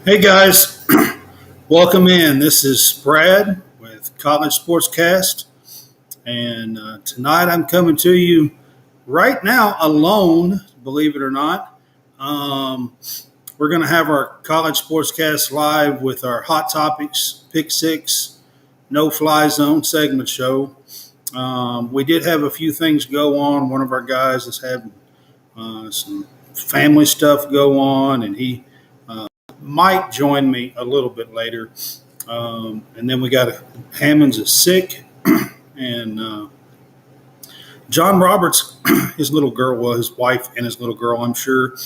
Hey guys, welcome in. This is Brad with College SportsCast, and tonight I'm coming to you right now alone, believe it or not. Um, we're going to have our College SportsCast live with our Hot Topics, Pick Six, No Fly Zone segment show. We did have a few things go on. One of our guys has had some family stuff go on, and he might join me a little bit later. And then we got Hammonds is sick, and John Roberts, his little girl, well, his wife and his little girl, I'm sure,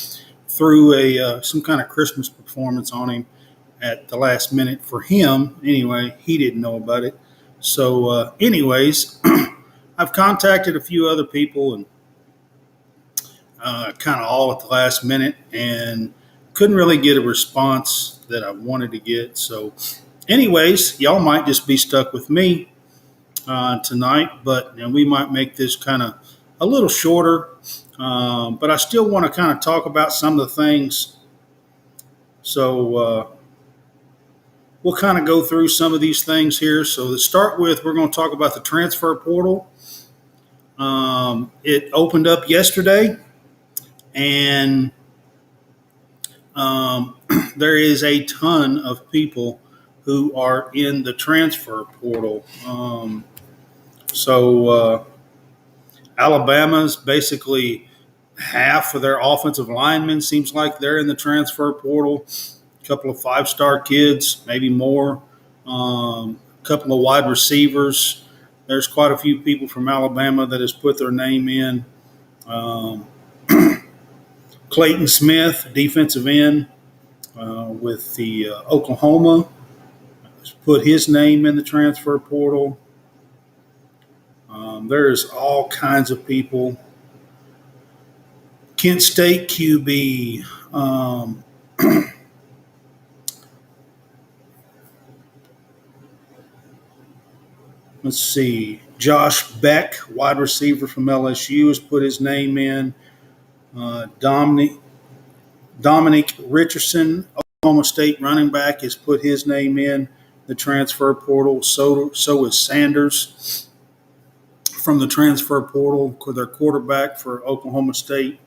threw a some kind of Christmas performance on him at the last minute for him. Anyway, he didn't know about it. So, anyways, I've contacted a few other people and kind of all at the last minute, and couldn't really get a response that I wanted to get. So, anyways, y'all might just be stuck with me tonight, but we might make this kind of a little shorter. But I still want to kind of talk about some of the things. So we'll kind of go through some of these things here. So to start with, we're going to talk about the transfer portal. It opened up yesterday, and there is a ton of people who are in the transfer portal. So Alabama's basically half of their offensive linemen seems like they're in the transfer portal. A couple of five-star kids, maybe more. A couple of wide receivers. There's quite a few people from Alabama that has put their name in. Clayton Smith, defensive end with the Oklahoma, has put his name in the transfer portal. There's all kinds of people. Kent State QB. Let's see. Josh Beck, wide receiver from LSU, has put his name in. Dominic Richardson, Oklahoma State running back, has put his name in the transfer portal. So is Sanders from the transfer portal, their quarterback for Oklahoma State.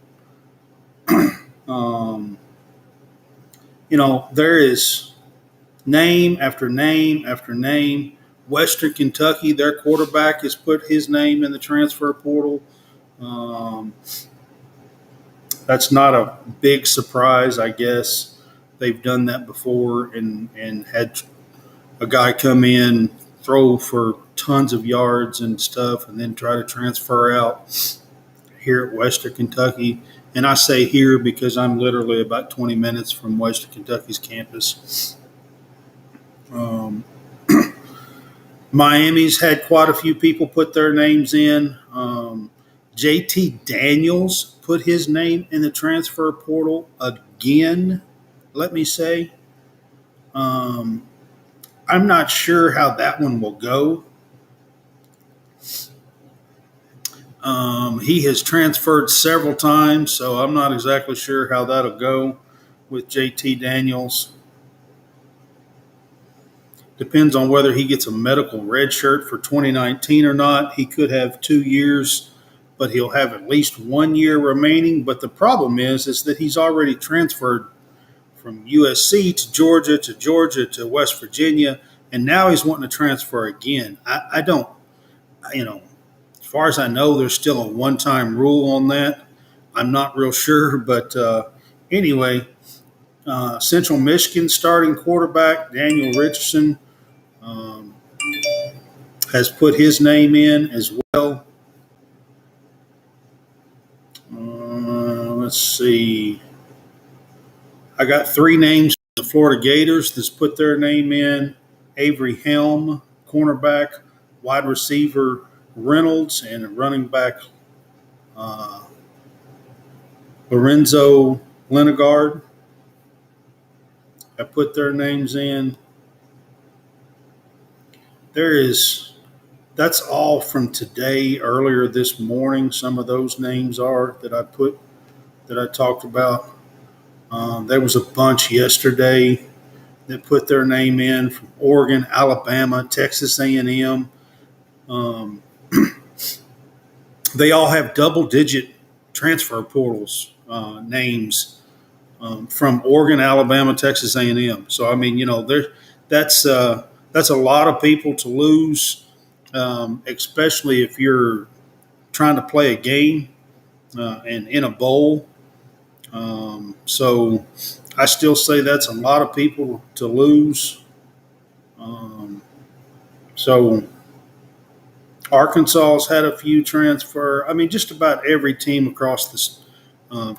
There is name after name after name. Western Kentucky, their quarterback has put his name in the transfer portal. That's not a big surprise, I guess. They've done that before and had a guy come in, throw for tons of yards and stuff, and then try to transfer out here at Western Kentucky. And I say here because I'm literally about 20 minutes from Western Kentucky's campus. Miami's had quite a few people put their names in. JT Daniels put his name in the transfer portal again, let me say. I'm not sure how that one will go. He has transferred several times, so I'm not exactly sure how that'll go with JT Daniels. Depends on whether he gets a medical red shirt for 2019 or not. He could have 2 years, but he'll have at least 1 year remaining. But the problem is that he's already transferred from USC to Georgia to West Virginia, and now he's wanting to transfer again. I don't, as far as I know, there's still a one-time rule on that. I'm not real sure, but anyway, Central Michigan starting quarterback Daniel Richardson has put his name in as well. Let's see. I got 3 names from the Florida Gators that's put their name in. Avery Helm, cornerback, wide receiver Reynolds, and running back Lorenzo Lenegard have put their names in. That's all from today, earlier this morning. Some of those names are that I talked about. There was a bunch yesterday that put their name in from Oregon, Alabama, Texas A&M. Um, they all have double-digit transfer portals names from Oregon, Alabama, Texas A&M. So I mean, that's that's a lot of people to lose, especially if you're trying to play a game and in a bowl. So I still say that's a lot of people to lose. Um, so Arkansas's had a few transfer. I mean, just about every team across this.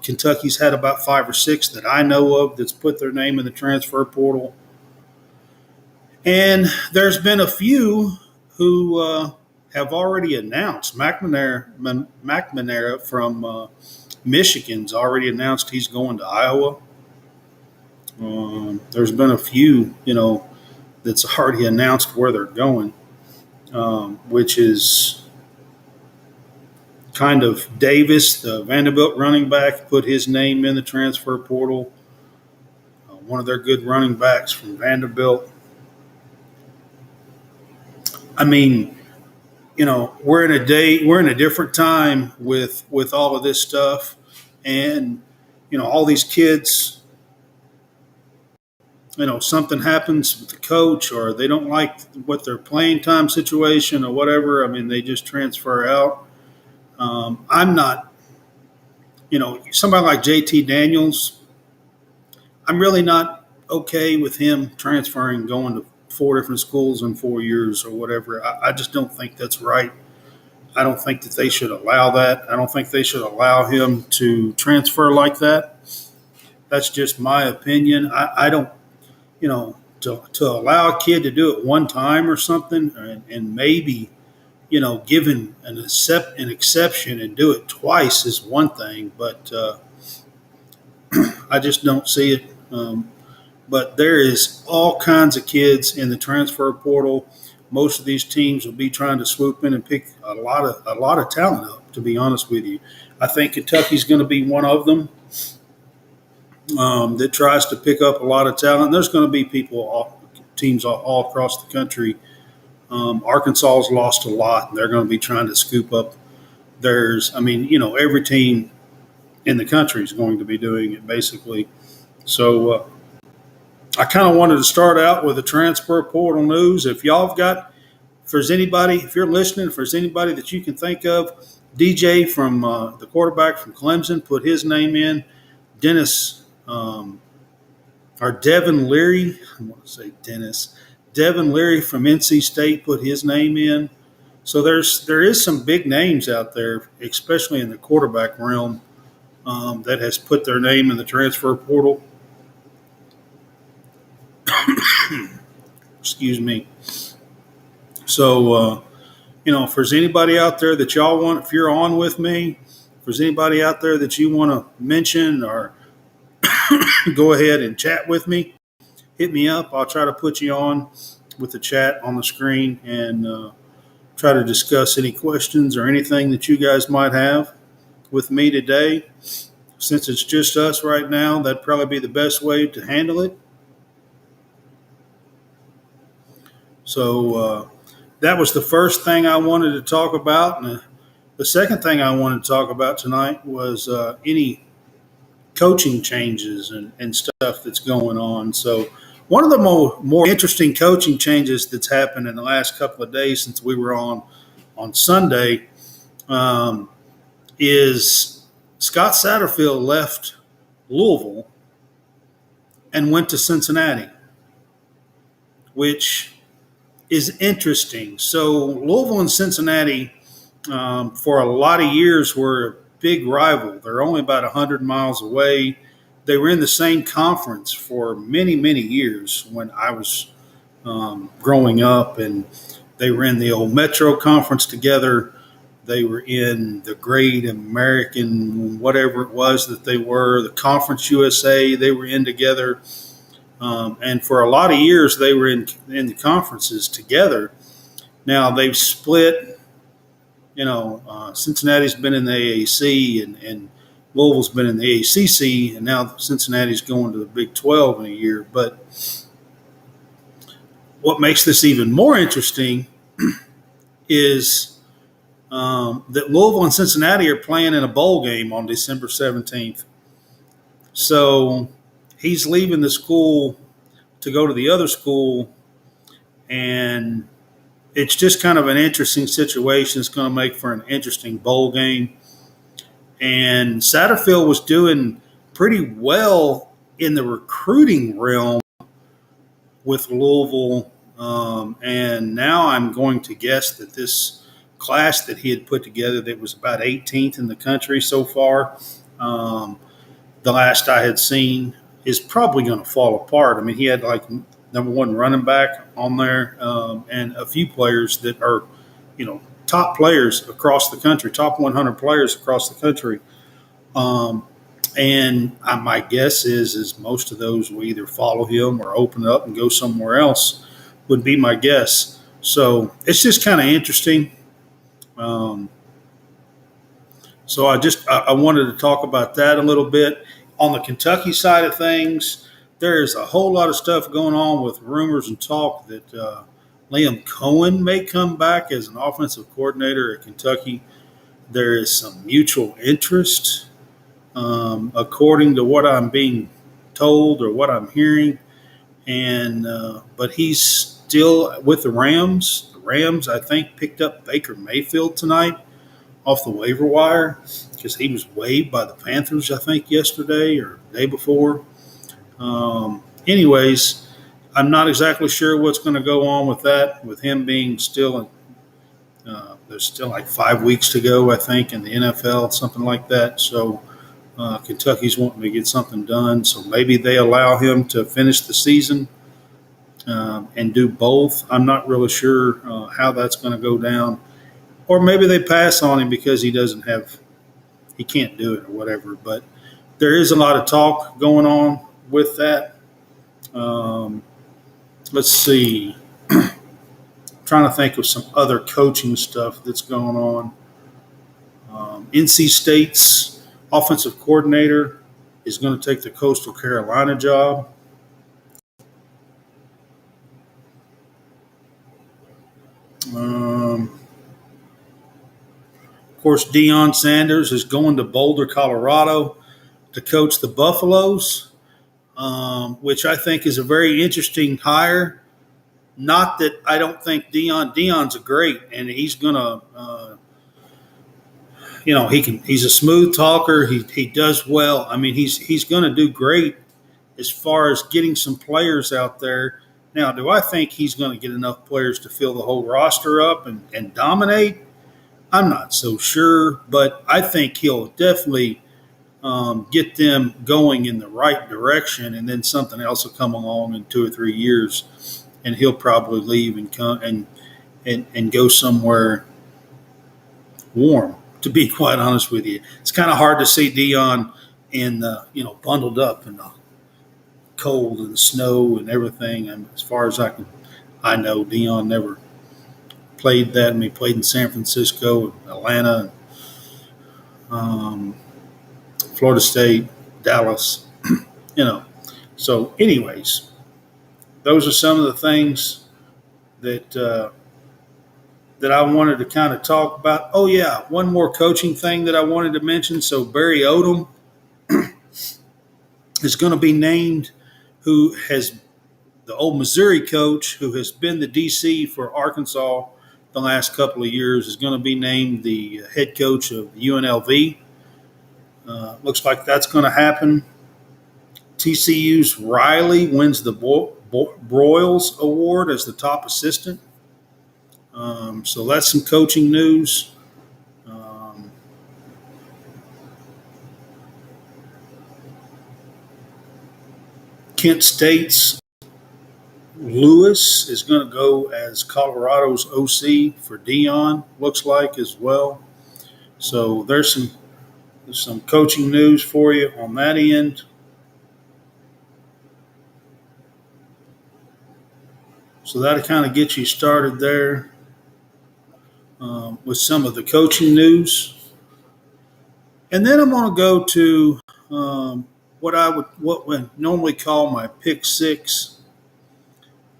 Kentucky's had about 5 or 6 that I know of that's put their name in the transfer portal. And there's been a few who have already announced. McNamara from Michigan's already announced he's going to Iowa. There's been a few, that's already announced where they're going, which is kind of Davis, the Vanderbilt running back, put his name in the transfer portal. One of their good running backs from Vanderbilt. I mean, we're in a different time with all of this stuff, and all these kids. Something happens with the coach, or they don't like what their playing time situation or whatever. I mean, they just transfer out. I'm not, somebody like JT Daniels. I'm really not okay with him transferring, going to 4 different schools in 4 years or whatever. I just don't think that's right. I don't think that they should allow that. I don't think they should allow him to transfer like that. That's just my opinion. I don't, to allow a kid to do it one time or something, and maybe, given an exception and do it twice is one thing, but I just don't see it. But there is all kinds of kids in the transfer portal. Most of these teams will be trying to swoop in and pick a lot of talent up. To be honest with you, I think Kentucky's going to be one of them that tries to pick up a lot of talent. There's going to be teams all across the country. Arkansas has lost a lot, and they're going to be trying to scoop up theirs. I mean, every team in the country is going to be doing it basically. So I kind of wanted to start out with the transfer portal news. If you're listening, if there's anybody that you can think of, DJ from the quarterback from Clemson put his name in. Devin Leary, I want to say Dennis. Devin Leary from NC State put his name in. So there is some big names out there, especially in the quarterback realm, that has put their name in the transfer portal. Excuse me. So, if there's anybody out there that y'all want, if you're on with me, if there's anybody out there that you want to mention or go ahead and chat with me, hit me up. I'll try to put you on with the chat on the screen and try to discuss any questions or anything that you guys might have with me today. Since it's just us right now, that'd probably be the best way to handle it. So that was the first thing I wanted to talk about. And the second thing I wanted to talk about tonight was any coaching changes and stuff that's going on. So one of the more interesting coaching changes that's happened in the last couple of days since we were on Sunday is Scott Satterfield left Louisville and went to Cincinnati, which is interesting. So Louisville and Cincinnati for a lot of years were a big rival. They're only about 100 miles away. They were in the same conference for many, many years when I was growing up, and they were in the old Metro Conference together. They were in the Great American, whatever it was that they were, the Conference USA, they were in together. And for a lot of years, they were in the conferences together. Now they've split. Cincinnati's been in the AAC, and Louisville's been in the ACC, and now Cincinnati's going to the Big 12 in a year. But what makes this even more interesting is that Louisville and Cincinnati are playing in a bowl game on December 17th. So he's leaving the school to go to the other school, and it's just kind of an interesting situation. It's going to make for an interesting bowl game. And Satterfield was doing pretty well in the recruiting realm with Louisville. And now I'm going to guess that this class that he had put together that was about 18th in the country so far, the last I had seen, is probably going to fall apart. I mean, he had like number one running back on there, and a few players that are, top players across the country, top 100 players across the country. And my guess is most of those will either follow him or open up and go somewhere else, would be my guess. So it's just kind of interesting. So I wanted to talk about that a little bit. On the Kentucky side of things, there's a whole lot of stuff going on with rumors and talk that Liam Cohen may come back as an offensive coordinator at Kentucky. There is some mutual interest, according to what I'm being told or what I'm hearing. And but he's still with the Rams. The Rams, I think, picked up Baker Mayfield tonight off the waiver wire because he was waived by the Panthers, I think, yesterday or the day before. Anyways, I'm not exactly sure what's going to go on with that, with him being still there's still like 5 weeks to go, I think, in the NFL, something like that. So Kentucky's wanting to get something done. So maybe they allow him to finish the season and do both. I'm not really sure how that's going to go down. Or maybe they pass on him because he can't do it or whatever. But there is a lot of talk going on with that. Let's see. Trying to think of some other coaching stuff that's going on. NC State's offensive coordinator is going to take the Coastal Carolina job. Of course, Deion Sanders is going to Boulder, Colorado to coach the Buffaloes, which I think is a very interesting hire. Not that I don't think Deion's a great, and he's going to, he's a smooth talker. He does well. I mean, he's going to do great as far as getting some players out there. Now, do I think he's going to get enough players to fill the whole roster up and dominate? I'm not so sure, but I think he'll definitely get them going in the right direction, and then something else will come along in 2 or 3 years, and he'll probably leave and come and go somewhere warm. To be quite honest with you, it's kind of hard to see Deion bundled up in the cold and the snow and everything. And as far as I know, Deion never played that. I mean, he played in San Francisco, Atlanta, Florida State, Dallas. So, anyways, those are some of the things that I wanted to kind of talk about. Oh, yeah, one more coaching thing that I wanted to mention. So Barry Odom is going to be named, who has the old Missouri coach who has been the DC for Arkansas the last couple of years, is going to be named the head coach of UNLV. Looks like that's going to happen. TCU's Riley wins the Broyles Award as the top assistant. So that's some coaching news. Kent State's Lewis is going to go as Colorado's OC for Deion, looks like, as well. So there's some coaching news for you on that end. So that'll kind of get you started there with some of the coaching news. And then I'm going to go to what we normally call my pick six.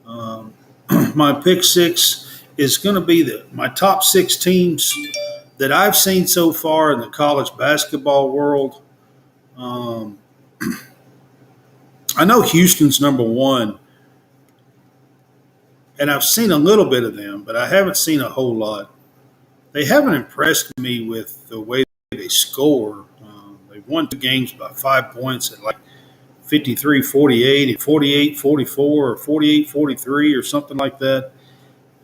Um, my pick six is going to be my top six teams that I've seen so far in the college basketball world. Um, I know Houston's number one, and I've seen a little bit of them, but I haven't seen a whole lot. They haven't impressed me with the way they score. They won two games by 5 points at like 53-48 and 48-44 or 48-43 or something like that.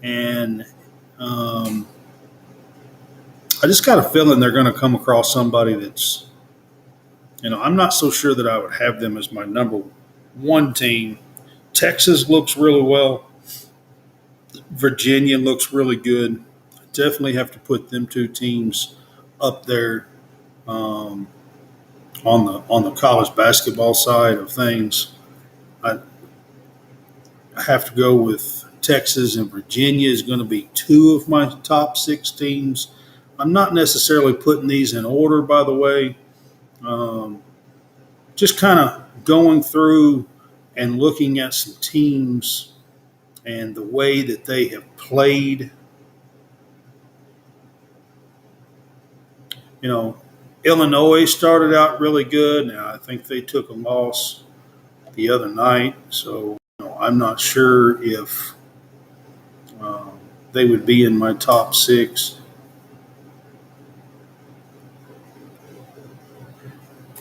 And I just got a feeling they're going to come across somebody that's, I'm not so sure that I would have them as my number one team. Texas looks really well. Virginia looks really good. Definitely have to put them two teams up there on the college basketball side of things. I have to go with Texas, and Virginia is going to be two of my top six teams. I'm not necessarily putting these in order, by the way. Just kind of going through and looking at some teams and the way that they have played. Illinois started out really good. Now, I think they took a loss the other night, so I'm not sure if they would be in my top six.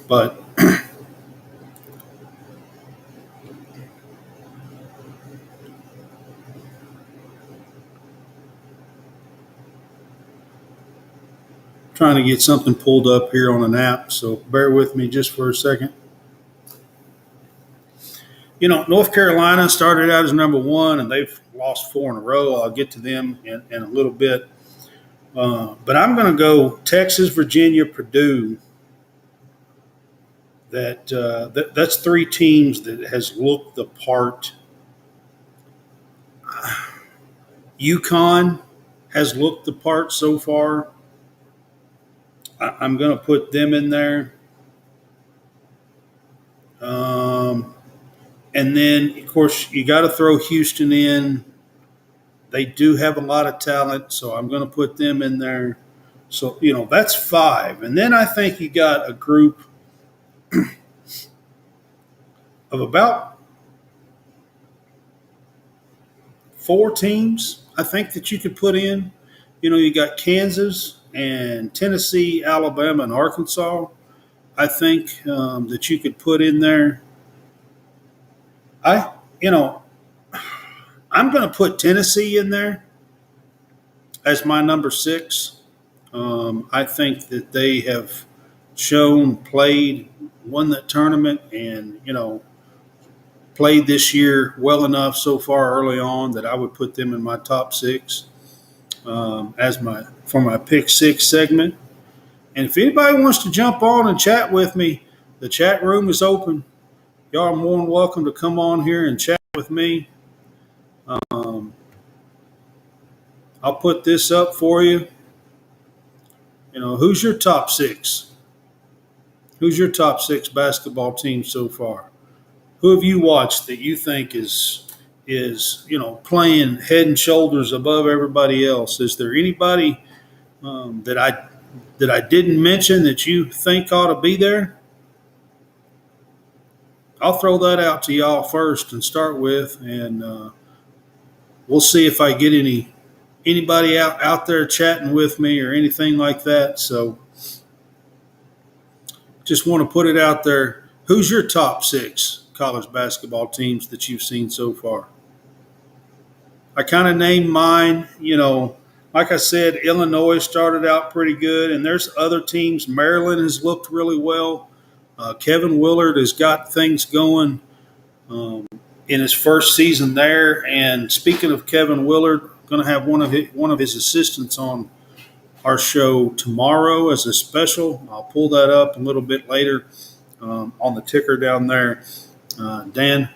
But trying to get something pulled up here on an app, so bear with me just for a second. North Carolina started out as number one, and they've lost four in a row. I'll get to them in a little bit. But I'm going to go Texas, Virginia, Purdue. That's three teams that has looked the part. UConn has looked the part so far. I'm going to put them in there. And then, of course, you got to throw Houston in. They do have a lot of talent, so I'm going to put them in there. So, that's five. And then I think you got a group of about four teams, I think, that you could put in. You got Kansas and Tennessee, Alabama, and Arkansas. I think that you could put in there. I'm going to put Tennessee in there as my number six. I think that they have played, won that tournament, and, played this year well enough so far early on that I would put them in my top six for my pick six segment. And if anybody wants to jump on and chat with me, the chat room is open. Y'all are more than welcome to come on here and chat with me. I'll put this up for you. Who's your top six? Who's your top six basketball team so far? Who have you watched that you think is playing head and shoulders above everybody else? Is there anybody that I didn't mention that you think ought to be there? I'll throw that out to y'all first and start with, and we'll see if I get anybody out there chatting with me or anything like that. So just want to put it out there. Who's your top six college basketball teams that you've seen so far? I kind of named mine. Like I said, Illinois started out pretty good, and there's other teams. Maryland has looked really well. Kevin Willard has got things going in his first season there. And speaking of Kevin Willard, going to have one of his assistants on our show tomorrow as a special. I'll pull that up a little bit later on the ticker down there. Dan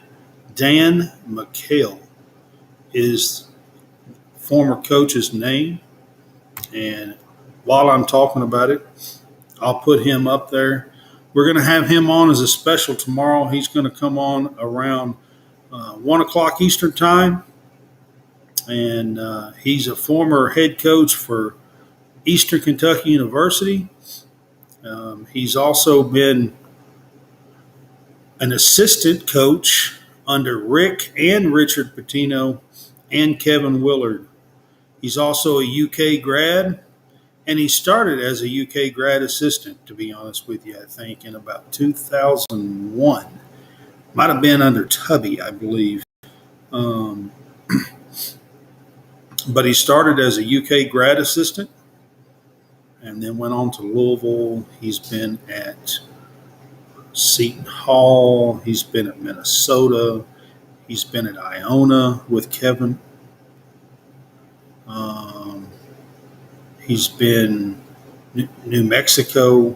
McHale is former coach's name. And while I'm talking about it, I'll put him up there. We're going to have him on as a special tomorrow. He's going to come on around 1 o'clock Eastern Time. And he's a former head coach for Eastern Kentucky University. He's also been an assistant coach under Rick and Richard Pitino and Kevin Willard. He's also a UK grad, and he started as a UK grad assistant, to be honest with you, I think, in about 2001. Might have been under Tubby, I believe. But he started as a UK grad assistant and then went on to Louisville. He's been at Seton Hall. He's been at Minnesota. He's been at Iona with Kevin. He's been New Mexico.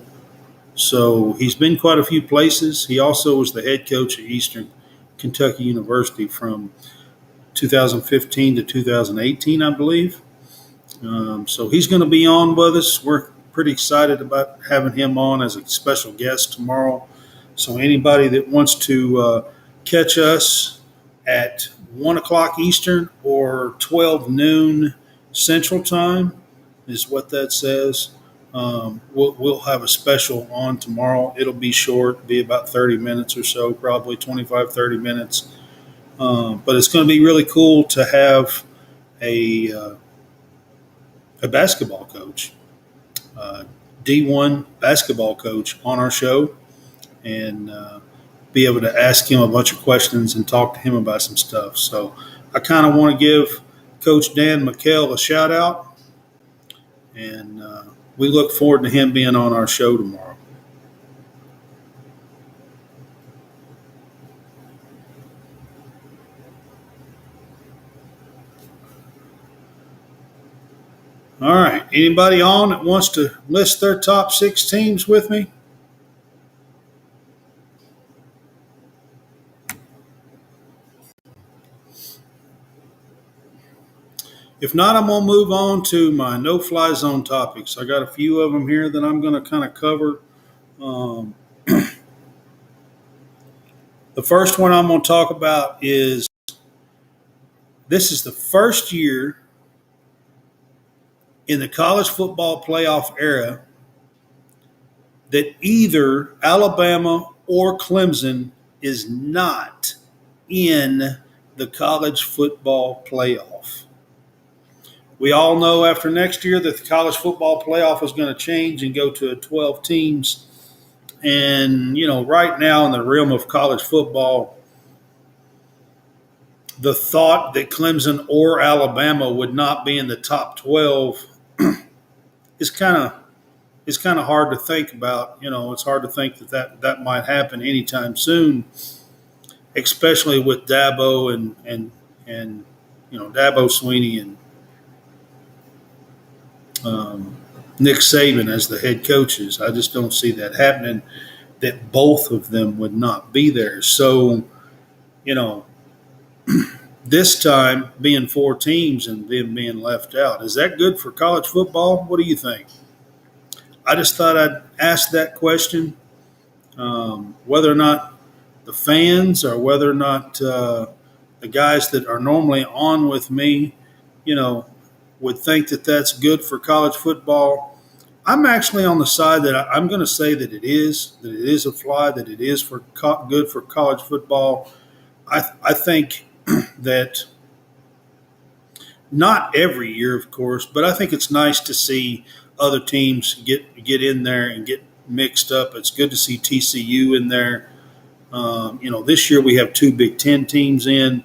So he's been quite a few places. He also was the head coach at Eastern Kentucky University from 2015 to 2018, I believe. So he's going to be on with us. We're pretty excited about having him on as a special guest tomorrow. So anybody that wants to catch us at 1 o'clock Eastern or 12 noon Central Time is what that says. We'll have a special on tomorrow. It'll be short, be about 30 minutes or so, probably 25, 30 minutes. But it's going to be really cool to have a basketball coach, D1 basketball coach on our show, and be able to ask him a bunch of questions and talk to him about some stuff. So I kind of want to give Coach Dan McKell a shout out, and we look forward to him being on our show tomorrow. All right. Anybody on that wants to list their top 6 teams with me? If not, I'm going to move on to my no-fly zone topics. I got a few of them here that I'm going to kind of cover. The first one I'm going to talk about is this is the first year in the college football playoff era that either Alabama or Clemson is not in the college football playoff. We all know after next year that the college football playoff is going to change and go to 12 teams. And, right now in the realm of college football, the thought that Clemson or Alabama would not be in the top 12 is kind of hard to think about. It's hard to think that might happen anytime soon, especially with Dabo and Dabo Swinney and Nick Saban as the head coaches. I just don't see that happening, that both of them would not be there. So, this time being 4 teams and them being left out, is that good for college football? What do you think? I just thought I'd ask that question, whether or not the fans or whether or not the guys that are normally on with me, would think that that's good for college football. I'm actually on the side that I'm going to say that it is a fly, that it is good for college football. I think that not every year, of course, but I think it's nice to see other teams get in there and get mixed up. It's good to see TCU in there. This year we have 2 Big Ten teams in.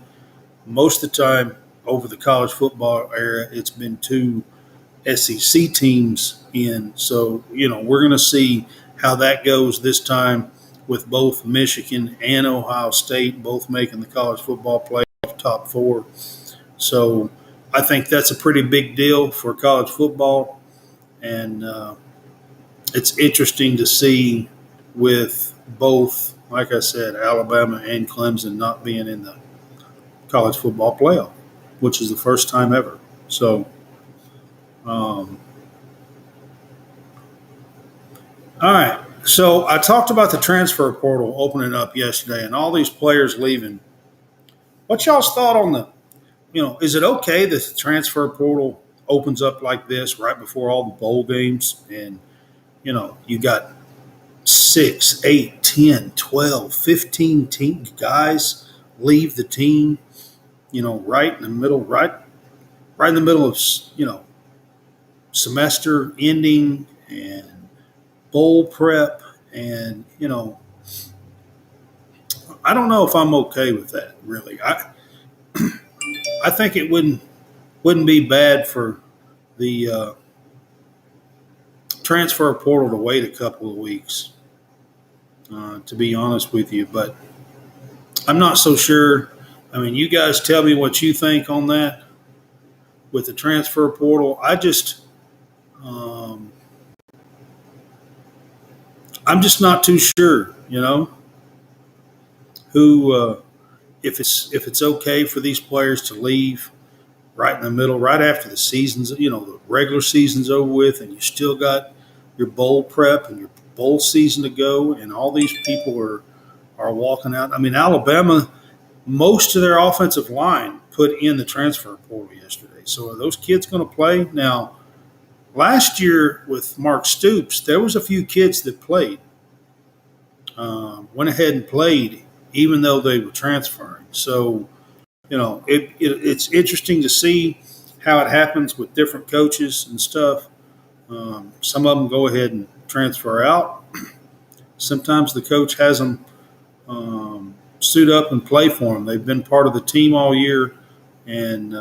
Most of the time over the college football era, it's been 2 SEC teams in. So, we're going to see how that goes this time with both Michigan and Ohio State both making the college football playoff top 4. So I think that's a pretty big deal for college football. And it's interesting to see with both, like I said, Alabama and Clemson not being in the college football playoff, which is the first time ever. So All right. So I talked about the transfer portal opening up yesterday and all these players leaving. What's y'all's thought on is it okay that the transfer portal opens up like this right before all the bowl games and, you got 6, 8, 10, 12, 15 team guys leave the team, right in the middle, right in the middle of, semester ending and bowl prep. And, I don't know if I'm okay with that, really. I think it wouldn't be bad for the transfer portal to wait a couple of weeks, to be honest with you. But I'm not so sure. I mean, you guys tell me what you think on that with the transfer portal. Um, I'm just not too sure. Who if it's okay for these players to leave right in the middle, right after the season's, the regular season's over with, and you still got your bowl prep and your bowl season to go, and all these people are walking out. I mean, Alabama, most of their offensive line put in the transfer portal yesterday. So are those kids going to play? Now, last year with Mark Stoops, there was a few kids that played, went ahead and played, even though they were transferring. So, it's interesting to see how it happens with different coaches and stuff. Some of them go ahead and transfer out. Sometimes the coach has them suit up and play for them. They've been part of the team all year, and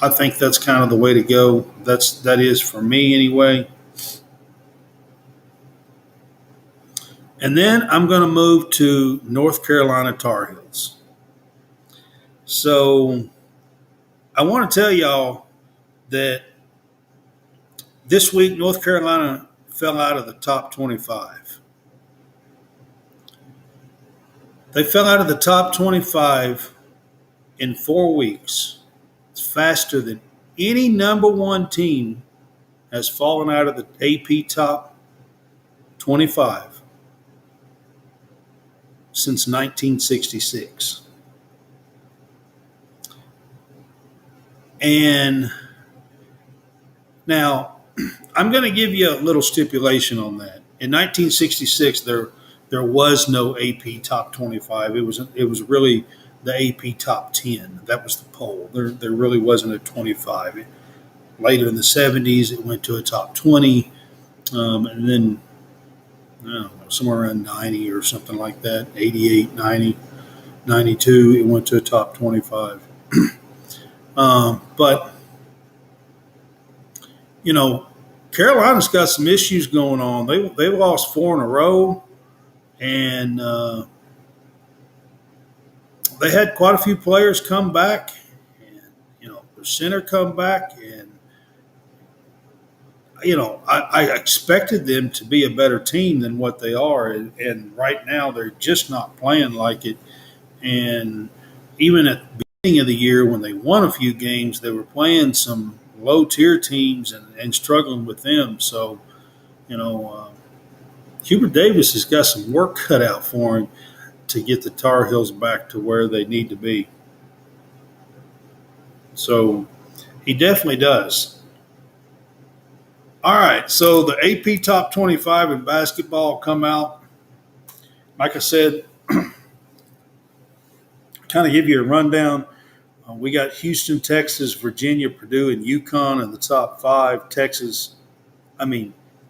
I think that's kind of the way to go. That is for me anyway. And then I'm going to move to North Carolina Tar Heels. So I want to tell y'all that this week North Carolina fell out of the top 25. They fell out of the top 25 in 4 weeks. It's faster than any number one team has fallen out of the AP top 25 since 1966. And now I'm going to give you a little stipulation on that. In 1966, there was no AP top 25. It was really the AP top 10. That was the poll. There really wasn't a 25. Later in the 70s, it went to a top 20, and then I don't know, somewhere around 90 or something like that, 88, 90, 92, it went to a top 25. But Carolina's got some issues going on. They lost 4 in a row, and they had quite a few players come back, and their center come back, and I expected them to be a better team than what they are, and right now they're just not playing like it. And even at the beginning of the year, when they won a few games, they were playing some low tier teams and struggling with them. So, Hubert Davis has got some work cut out for him to get the Tar Heels back to where they need to be. So he definitely does. All right, so the AP Top 25 in basketball come out. Like I said, kind of give you a rundown. We got Houston, Texas, Virginia, Purdue, and UConn in the top 5.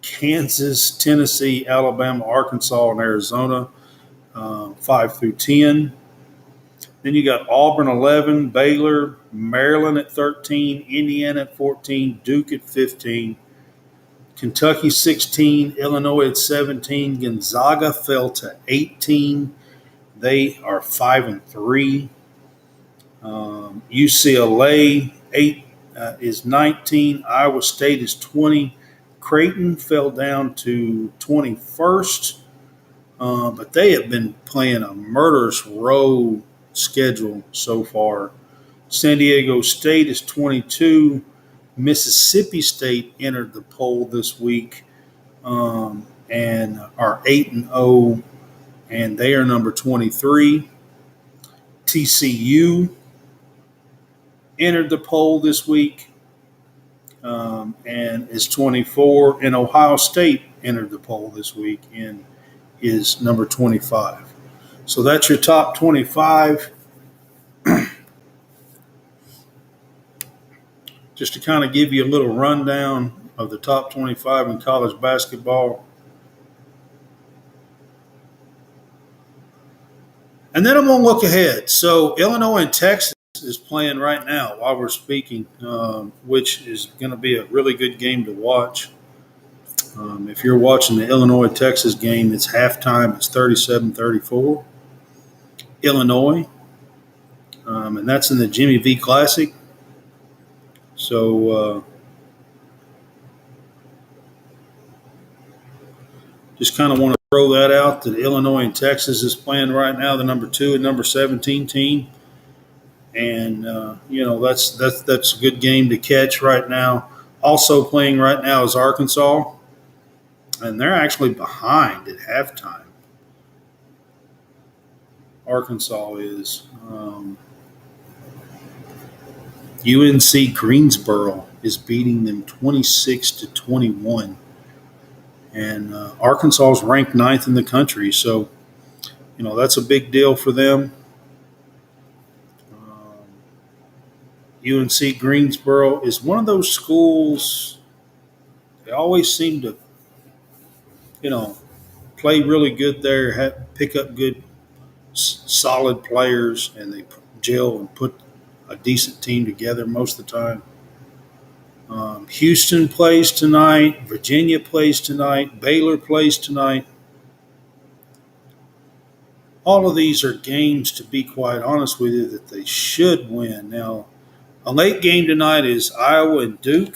Kansas, Tennessee, Alabama, Arkansas, and Arizona, 5 through 10. Then you got Auburn 11, Baylor, Maryland at 13, Indiana at 14, Duke at 15, Kentucky 16, Illinois at 17, Gonzaga fell to 18. They are 5 and 3. UCLA 8 is 19. Iowa State is 20. Creighton fell down to 21st, but they have been playing a murderous road schedule so far. San Diego State is 22. Mississippi State entered the poll this week, and are 8-0, and they are number 23. TCU entered the poll this week and is 24, and Ohio State entered the poll this week and is number 25. So that's your top 25. Just to kind of give you a little rundown of the top 25 in college basketball. And then I'm going to look ahead. So Illinois and Texas is playing right now while we're speaking, which is going to be a really good game to watch. If you're watching the Illinois-Texas game, it's halftime. It's 37-34. Illinois. And that's in the Jimmy V Classic. So just kind of want to throw that out that Illinois and Texas is playing right now, the number 2 and number 17 team. And, that's a good game to catch right now. Also playing right now is Arkansas. And they're actually behind at halftime. Arkansas is. UNC Greensboro is beating them 26-21. And Arkansas is ranked 9th in the country. So, that's a big deal for them. UNC Greensboro is one of those schools, they always seem to, play really good there, pick up good, solid players, and they gel and put a decent team together most of the time. Houston plays tonight. Virginia plays tonight. Baylor plays tonight. All of these are games, to be quite honest with you, that they should win. Now, a late game tonight is Iowa and Duke.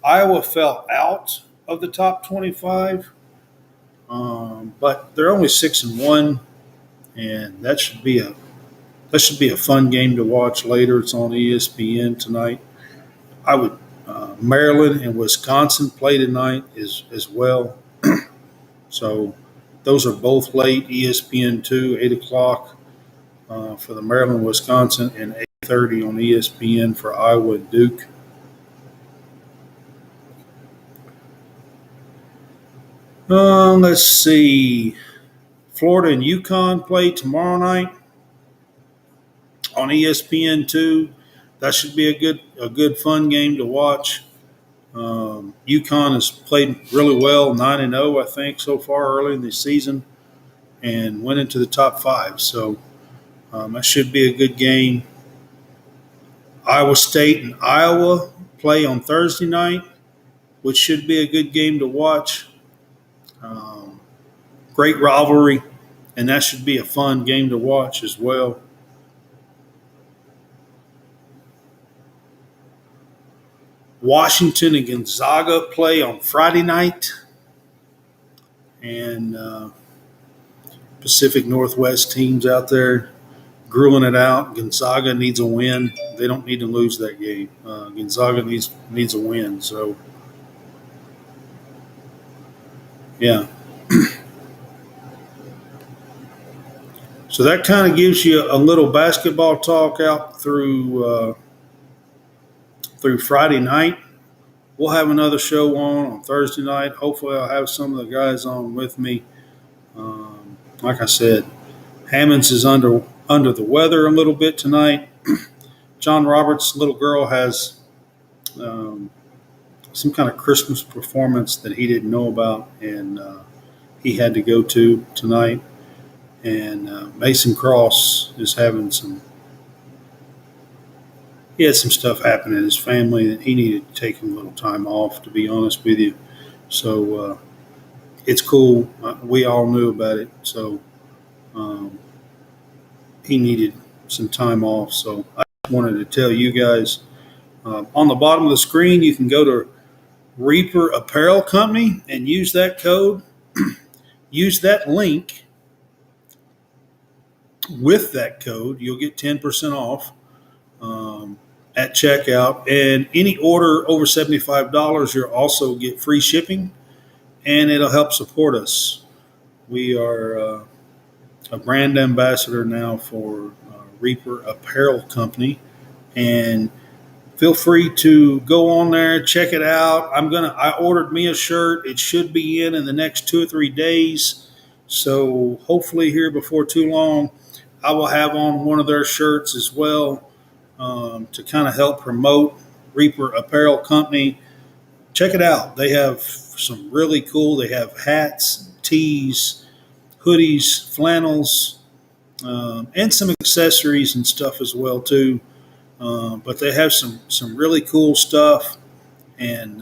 Iowa fell out of the top 25, but they're only 6-1, and that should be a fun game to watch later. It's on ESPN tonight. Maryland and Wisconsin play tonight as well. So those are both late, ESPN2, 8 o'clock for the Maryland, Wisconsin, and 8:30 on ESPN for Iowa and Duke. Let's see. Florida and UConn play tomorrow night on ESPN2. That should be a good fun game to watch. UConn has played really well, 9-0, I think, so far early in the season, and went into the top 5. So that should be a good game. Iowa State and Iowa play on Thursday night, which should be a good game to watch. Great rivalry, and that should be a fun game to watch as well. Washington and Gonzaga play on Friday night, and Pacific Northwest teams out there grueling it out. Gonzaga needs a win. They don't need to lose that game. Gonzaga needs a win. So, yeah. So that kind of gives you a little basketball talk out through Friday night. We'll have another show on Thursday night. Hopefully I'll have some of the guys on with me. Like I said, Hammonds is under the weather a little bit tonight. John Roberts' little girl has some kind of Christmas performance that he didn't know about, and he had to go to tonight. And Mason Cross is having he had some stuff happen in his family that he needed to take a little time off, to be honest with you. So it's cool. We all knew about it. So he needed some time off. So I wanted to tell you guys, on the bottom of the screen, you can go to Reaper Apparel Company and use that code. Use that link. With that code, you'll get 10% off at checkout. And any order over $75, you'll also get free shipping. and it'll help support us. We are a brand ambassador now for Reaper Apparel Company, and feel free to go on there, check it out. I ordered me a shirt. It should be in the next 2 or 3 days. So hopefully here before too long, I will have on one of their shirts as well, to kind of help promote Reaper Apparel Company. Check it out. They have some really cool. They have hats, tees, hoodies, flannels, and some accessories and stuff as well too. But they have some really cool stuff. And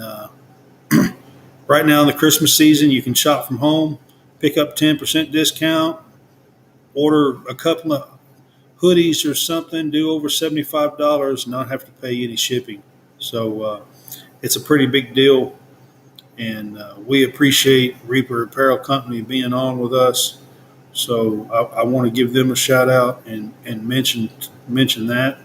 right now in the Christmas season, you can shop from home, pick up 10% discount, order a couple of hoodies or something, do over $75, and not have to pay any shipping. So it's a pretty big deal. And we appreciate Reaper Apparel Company being on with us. So I want to give them a shout out and mention that.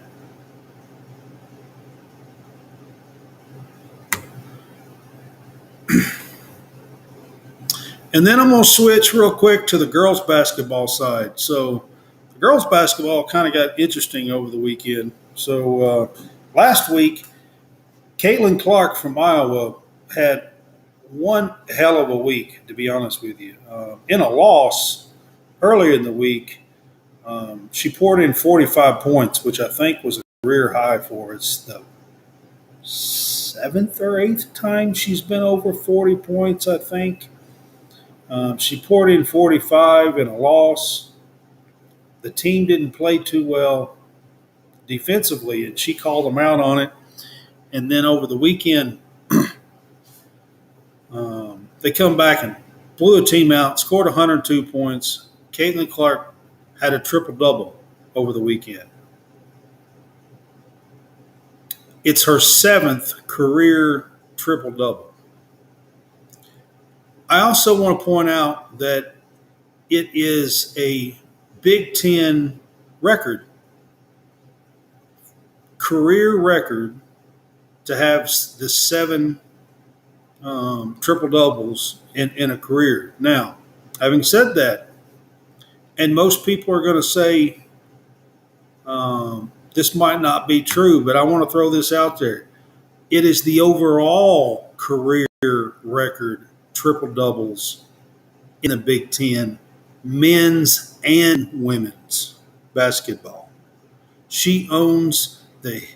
And then I'm going to switch real quick to the girls basketball side. So the girls basketball kind of got interesting over the weekend. So last week, Caitlin Clark from Iowa had one hell of a week, to be honest with you. In a loss earlier in the week, she poured in 45 points, which I think was a career high for her. It's the seventh or eighth time she's been over 40 points, I think. She poured in 45 in a loss. The team didn't play too well defensively, and she called them out on it. And then over the weekend, they come back and blew a team out, scored 102 points. Caitlin Clark had a triple-double over the weekend. It's her seventh career triple-double. I also want to point out that it is a Big Ten record, career record, to have the seven triple doubles in a career. Now, having said that, and most people are going to say this might not be true, but I want to throw this out there. It is the overall career record triple doubles in the Big Ten, men's and women's basketball. She owns the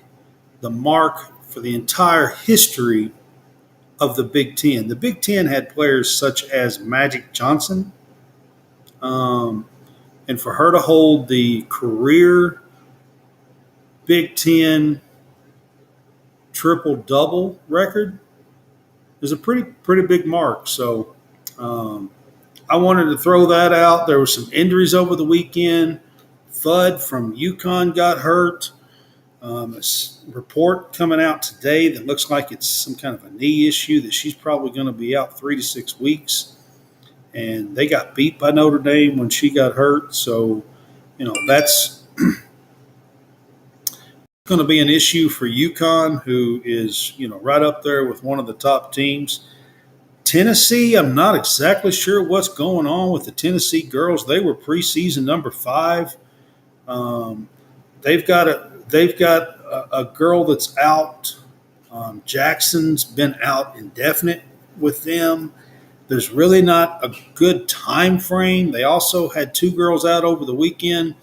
mark for the entire history of the Big Ten. The Big Ten had players such as Magic Johnson, and for her to hold the career Big Ten triple double record is a pretty big mark. So I wanted to throw that out. There were some injuries over the weekend. Fudd from UConn got hurt. A report coming out today that looks like it's some kind of a knee issue, that she's probably going to be out 3 to 6 weeks. And they got beat by Notre Dame when she got hurt. So, that's going to be an issue for UConn, who is, right up there with one of the top teams. Tennessee, I'm not exactly sure what's going on with the Tennessee girls. They were preseason number 5. They've got a girl that's out. Jackson's been out indefinite with them. There's really not a good time frame. They also had 2 girls out over the weekend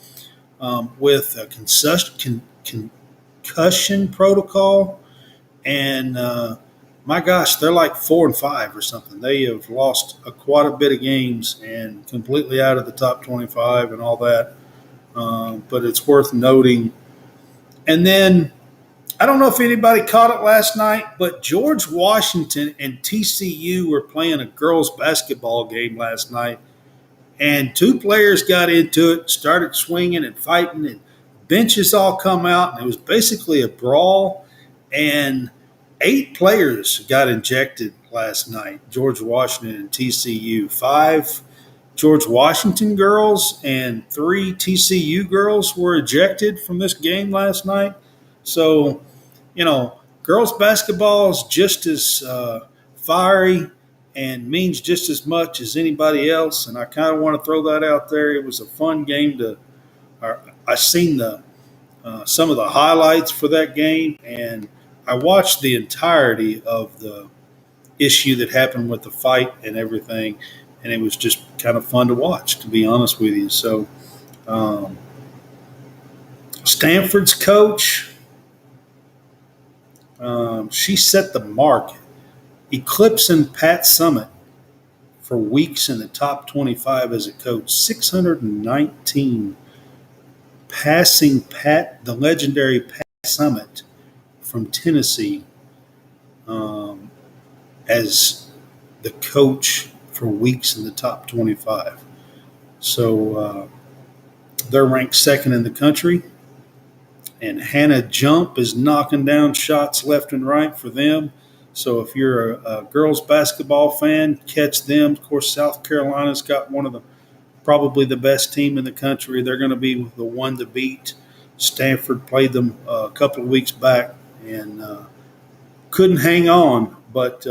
with a concussion protocol. And my gosh, they're like 4 and 5 or something. They have lost quite a bit of games and completely out of the top 25 and all that. But it's worth noting. And then, I don't know if anybody caught it last night, but George Washington and TCU were playing a girls' basketball game last night. And 2 players got into it, started swinging and fighting, and benches all come out. And it was basically a brawl. And 8 players got injected last night, George Washington and TCU. 5 George Washington girls and 3 TCU girls were ejected from this game last night. So, girls basketball is just as fiery and means just as much as anybody else. And I kind of want to throw that out there. It was a fun game to. I seen the some of the highlights for that game, and I watched the entirety of the issue that happened with the fight and everything, and it was just kind of fun to watch, to be honest with you. So, um, Stanford's coach, she set the mark, eclipsing Pat Summitt for weeks in the top 25 as a coach. 619, passing the legendary Pat Summitt from Tennessee um, as the coach for weeks in the top 25. So they're ranked second in the country. And Hannah Jump is knocking down shots left and right for them. So if you're a girls basketball fan, catch them. Of course, South Carolina's got one of the probably the best team in the country. They're going to be the one to beat. Stanford played them a couple of weeks back and couldn't hang on. But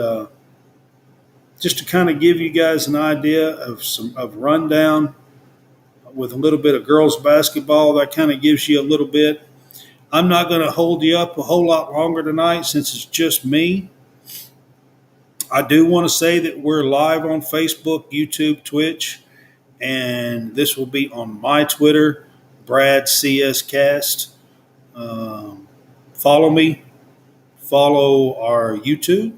just to kind of give you guys an idea of rundown with a little bit of girls basketball, that kind of gives you a little bit. I'm not going to hold you up a whole lot longer tonight since it's just me. I do want to say that we're live on Facebook, YouTube, Twitch, and this will be on my Twitter, Brad CSCast. Follow me, follow our YouTube,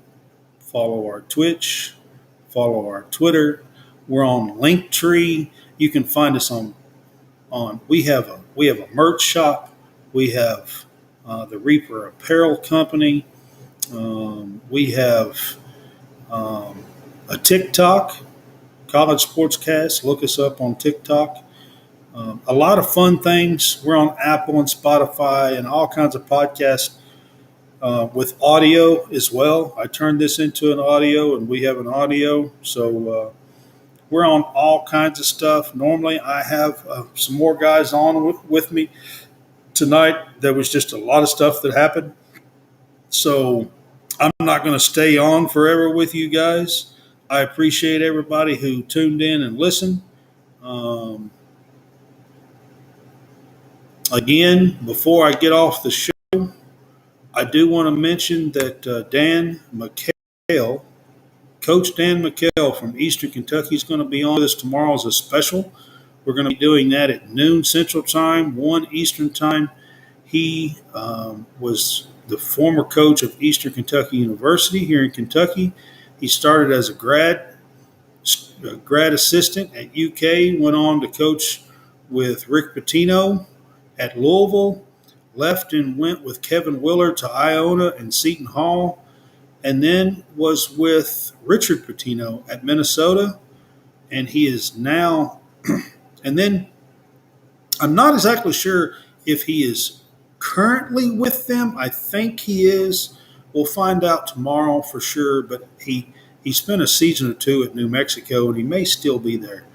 follow our Twitch, follow our Twitter. We're on Linktree. You can find us on we have a merch shop. We have the Reaper Apparel Company. We have a TikTok, College Sportscast. Look us up on TikTok. A lot of fun things. We're on Apple and Spotify and all kinds of podcasts with audio as well. I turned this into an audio, and we have an audio. So we're on all kinds of stuff. Normally, I have some more guys on with me. Tonight, there was just a lot of stuff that happened. So I'm not going to stay on forever with you guys. I appreciate everybody who tuned in and listened. Again, before I get off the show, I do want to mention that Dan McHale, Coach Dan McHale from Eastern Kentucky, is going to be on with us tomorrow as a special. We're going to be doing that at noon Central Time, 1 Eastern Time. He was the former coach of Eastern Kentucky University here in Kentucky. He started as a grad assistant at UK, went on to coach with Rick Pitino at Louisville, left and went with Kevin Willard to Iona and Seton Hall, and then was with Richard Pitino at Minnesota. And he is now, and then I'm not exactly sure if he is currently with them. I think he is. We'll find out tomorrow for sure, but he spent a season or two at New Mexico, and he may still be there.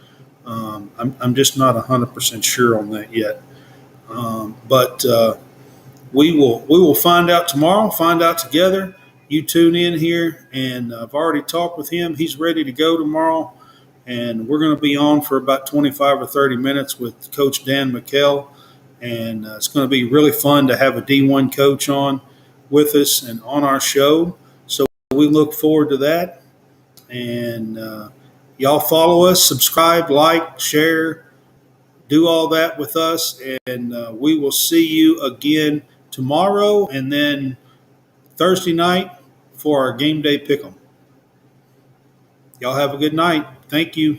I'm just not 100% sure on that yet. But we will find out tomorrow, find out together. You tune in here, and I've already talked with him. He's ready to go tomorrow, and we're going to be on for about 25 or 30 minutes with Coach Dan McHale, and it's going to be really fun to have a D1 coach on with us and on our show. So we look forward to that, and y'all follow us, subscribe, like, share, do all that with us, and we will see you again tomorrow and then Thursday night for our game day pick'em. Y'all have a good night. Thank you.